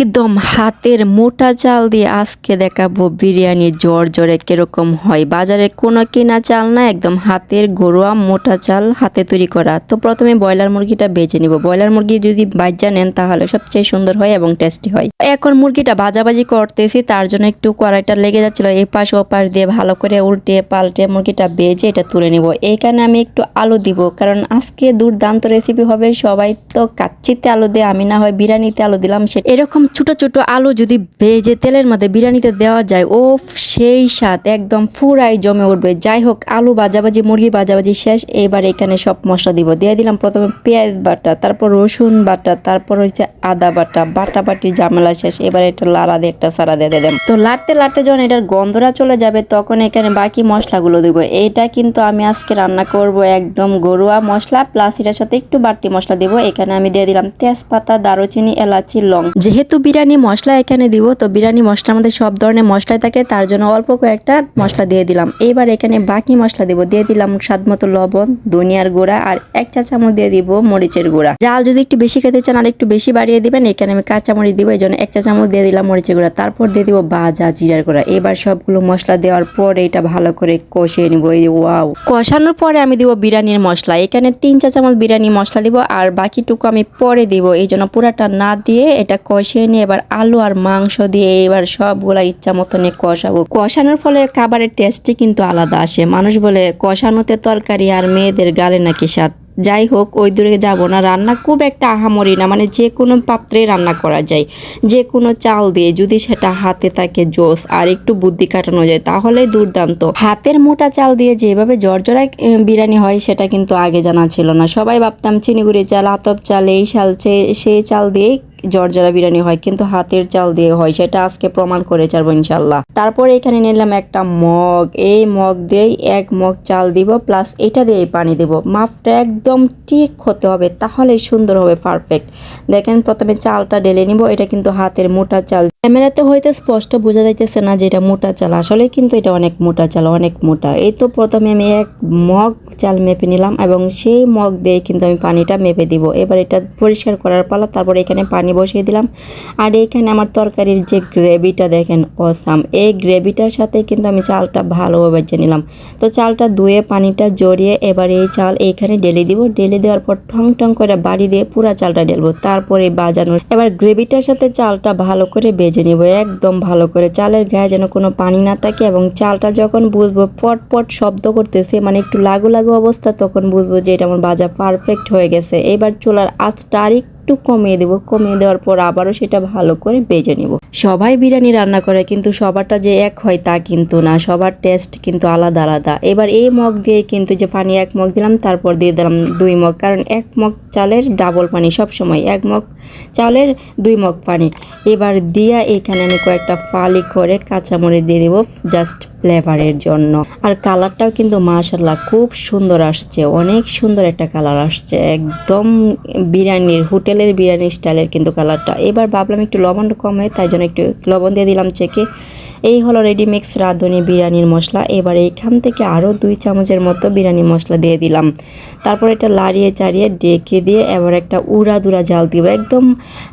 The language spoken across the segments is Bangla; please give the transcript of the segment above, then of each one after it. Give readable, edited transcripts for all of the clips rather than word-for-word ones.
একদম হাতের মোটা চাল দিয়ে আজকে দেখাবো বিরিয়ানি জোরে কিরকম হয়। বাজারে কোনো কিনা চাল না, একদম হাতের ঘরোয়া মোটা চাল হাতে তৈরি করা। তো প্রথমে ব্রয়লার মুরগিটা বেজে নিব। ব্রয়লার মুরগি যদি ভাজা নেন তাহলে সবচেয়ে সুন্দর হয় এবং টেস্টি হয়। এখন মুরগিটা ভাজাভাজি করতেছি, তার জন্য একটু কড়াইটা লেগে যাচ্ছিল, এই পাশ ও পাশ দিয়ে ভালো করে উল্টে পাল্টে মুরগিটা বেজে এটা তুলে নিব। এইখানে আমি একটু আলু দিব, কারণ আজকে দুর্দান্ত রেসিপি হবে। সবাই তো কাচ্চিতে আলু দিয়ে, আমি না হয় বিরিয়ানিতে আলু দিলাম। সে এরকম ছোট ছোট আলু যদি ভেজে তেলের মধ্যে বিরিয়ানিতে দেওয়া যায়, ও সেই স্বাদ একদম ফুরাই জমে উঠবে। যাই হোক, আলু ভাজাভাজি মুরগি ভাজাভাজি শেষ। এবার এখানে সব মশলা দিব। দিয়ে দিলাম প্রথমে পেঁয়াজ বাটা, তারপর রসুন বাটা, তারপর হচ্ছে আদা বাটা। বাটাবাটি ঝামেলা শেষ। এবার এটা লাড়া দিয়ে একটা সারা দিয়ে দিলাম। তো লাড়তে লাড়তে যখন এটার গন্ধটা চলে যাবে তখন এখানে বাকি মশলাগুলো দিব। এইটা কিন্তু আমি আজকে রান্না করব একদম ঘরোয়া মশলা, প্লাস এটার সাথে একটু বাড়তি মশলা দিব। এখানে আমি দিয়ে দিলাম তেজপাতা, দারুচিনি, এলাচি, লং। যেহেতু বিরিয়ানি মশলা এখানে দিব, তো বিরিয়ানি মশলার মধ্যে সব ধরনের মশলাই থাকে, তার জন্য অল্প কয়েকটা মশলা দিয়ে দিলাম। এবার এখানে বাকি মশলা দিব। দিয়ে দিলাম স্বাদ মতো লবণ, ধনিয়ার গুঁড়া, আর 1 চা চামচ দিয়ে দিব মরিচের গুঁড়া। জাল যদি একটু বেশি খেতে চান আর একটু বেশি বাড়িয়ে দিবেন। এখানে আমি কাঁচা মরিচ দিব, এই জন্য 1 চা চামচ দিয়ে দিলাম মরিচের গুঁড়া। তারপর দিয়ে দিব ভাজা জিরার গুঁড়া। এবার সবগুলো মশলা দেওয়ার পর এটা ভালো করে কষিয়ে নিব। ওয়াও, কষানোর পরে আমি দিব বিরিয়ানির মশলা। এখানে 3 চা চামচ বিরিয়ানি মশলা দিব, আর বাকিটুকু আমি পরে দিব। এই জন্য পুরাটা না দিয়ে এটা কষিয়ে নিয়ে এবার আলু আর মাংস দিয়ে এবার সবগুলা ইচ্ছা মতন কষাবো। কষানোর ফলে খাবারের টেস্টই কিন্তু আলাদা আসে। মানুষ বলে কষানোতে তরকারি আর মেয়েদের গালে নাকি স্বাদ। যাই হোক, ওই দূরে যাব না। রান্না খুব একটা আহামরি না, মানে যে কোনো পাত্রে রান্না করা যায়, যে কোনো চাল দিয়ে, যদি সেটা হাতে থাকে জোস আর একটু বুদ্ধি কাটানো যায় তাহলে দুর্দান্ত। হাতের মোটা চাল দিয়ে যেভাবে জর্জরা বিরিয়ানি হয় সেটা কিন্তু আগে জানা ছিল না। সবাই ভাবতাম চিনিগুড়ি চাল, আতপ চাল, এই চাল সেই চাল দিয়ে জর্জরা বিরিয়ানি হয়, কিন্তু হাতের চাল দিয়ে হয়, সেটা আজকে প্রমাণ করে ছাড়বো ইনশাল্লাহ। তারপর এখানে নিলাম একটা মগ। এই মগ দিয়েই 1 মগ চাল দিব, প্লাস এটা দিয়ে পানি দিব। মাপটা একদম ঠিক হতে হবে, তাহলে সুন্দর হবে, পারফেক্ট। দেখেন প্রথমে চালটা ঢেলে নিব। এটা কিন্তু হাতের মোটা চাল। ক্যামেরাতে হয়তো স্পষ্ট বোঝা যাইতেছে না যে এটা মোটা চাল, আসলে কিন্তু এটা অনেক মোটা চাল, অনেক মোটা। এই তো প্রথমে আমি 1 মগ চাল মেপে নিলাম এবং সেই মগ দিয়ে কিন্তু আমি পানিটা মেপে দিব। এবার এটা পরিষ্কার করার পালা। তারপর এখানে পানি বসিয়ে দিলাম। আর এইখানে আমার তরকারির যে গ্রেভিটা দেখেন অসাম। এই গ্রেভিটার সাথে কিন্তু আমি চালটা ভালোভাবে ভেজে নিলাম। তো চালটা ধুয়ে পানিটা জড়িয়ে এবার এই চাল এইখানে ঢেলে দিব। ঢেলে দেওয়ার পর ঠং ঠং করে বাড়ি দিয়ে পুরা চালটা ঢেলবো। তারপরে বাজানোর এবার গ্রেভিটার সাথে চালটা ভালো করে ভেজে নিব, একদম ভালো করে। চালের গায়ে যেন কোনো পানি না থাকে, এবং চালটা যখন বুঝবো পট পট শব্দ করতেছে, মানে একটু লাগু লাগু অবস্থা, তখন বুঝবো যে এটা আমার ভাজা পারফেক্ট হয়ে গেছে। এবার চুলার আঁচটা একটু কমিয়ে দেবো। কমিয়ে দেওয়ার পর আবারও সেটা ভালো করে ভেজে নিব। সবাই বিরিয়ানি রান্না করে, কিন্তু সবারটা যে এক হয় তা কিন্তু না, সবার টেস্ট কিন্তু আলাদা আলাদা। এবার এই মগ দিয়ে কিন্তু যে পানি 1 মগ দিলাম, তারপর দিয়ে দিলাম 2 মগ, কারণ 1 মগ চালের ডাবল পানি সব সময়, 1 মগ চালের 2 মগ পানি। এবার দিয়া এখানে আমি কয়েকটা ফালি করে কাঁচামরিচ দিয়ে দিব, জাস্ট ফ্লেভারের জন্য। আর কালারটাও কিন্তু মাশাআল্লাহ খুব সুন্দর আসছে, অনেক সুন্দর একটা কালার আসছে, একদম বিরিয়ানির হোটেলের বিরিয়ানি স্টাইলের কিন্তু কালারটা। এবার ভাবলাম একটু লবণটা কম হয়, তাই জন্য একটু লবণ দিয়ে দিলাম চেকে। এই হলো রেডি মিক্স রাঁধুনি বিরিয়ানির মশলা। এবার এইখান থেকে আরও 2 চামচের মতো বিরিয়ানি মশলা দিয়ে দিলাম। তারপর এটা লাড়িয়ে চাড়িয়ে ডেকে দিয়ে এবার একটা উড়াদুরা জাল দিব, একদম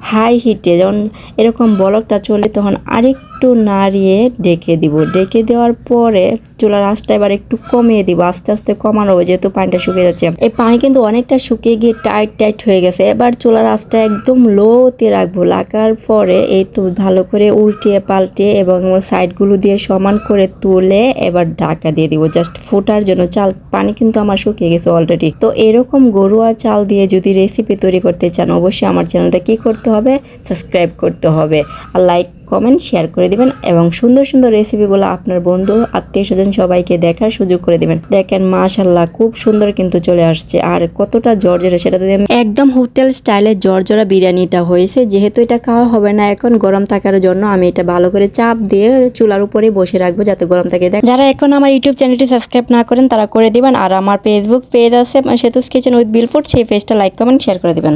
হাই হিটে। যখন এরকম বলকটা চলে তখন আরেকটু নাড়িয়ে ডেকে দিব। ডেকে দেওয়ার পরে চুলার আঁচটা এবার একটু কমিয়ে দিব, আস্তে আস্তে কমানো হবে যেহেতু পানিটা শুকিয়ে যাচ্ছে। এই পানি কিন্তু অনেকটা শুকিয়ে গিয়ে টাইট হয়ে গেছে। এবার চুলার আঁচটা একদম লোতে রাখবো। রাখার পরে এই তো ভালো করে উল্টিয়ে পাল্টে এবং সাইডগুলো দিয়ে সমান করে তুলে এবার ঢাকা দিয়ে দিব জাস্ট ফোটার জন্য। চাল পানি কিন্তু আমার শুকিয়ে গেছে অলরেডি। তো এরকম ঘরোয়া চাল দিয়ে যদি রেসিপি তৈরি করতে চান, অবশ্যই আমার চ্যানেলটা কি করতে হবে, সাবস্ক্রাইব করতে হবে, আর লাইক কমেন্ট শেয়ার করে দিবেন, এবং সুন্দর সুন্দর রেসিপিগুলো আপনার বন্ধু আত্মীয় স্বজন সবাইকে দেখার সুযোগ করে দিবেন। দেখেন মাশাআল্লাহ খুব সুন্দর কিন্তু চলে আসছে। আর কতটা জর্জরা, সেটা তো একদম হোটেল স্টাইলে জর্জরা বিরিয়ানিটা হয়েছে। যেহেতু এটা খাওয়া হবে না এখন, গরম থাকার জন্য আমি এটা ভালো করে চাপ দিয়ে চুলার উপরে বসে রাখবো যাতে গরম থাকে। যারা এখন আমার ইউটিউব চ্যানেলটি সাবস্ক্রাইব না করেন তারা করে দিবেন, আর আমার ফেসবুক পেজ আছে সেতুস কিচেন উইথ বিলফুড, সেই পেজটা লাইক কমেন্ট শেয়ার করে দিবেন।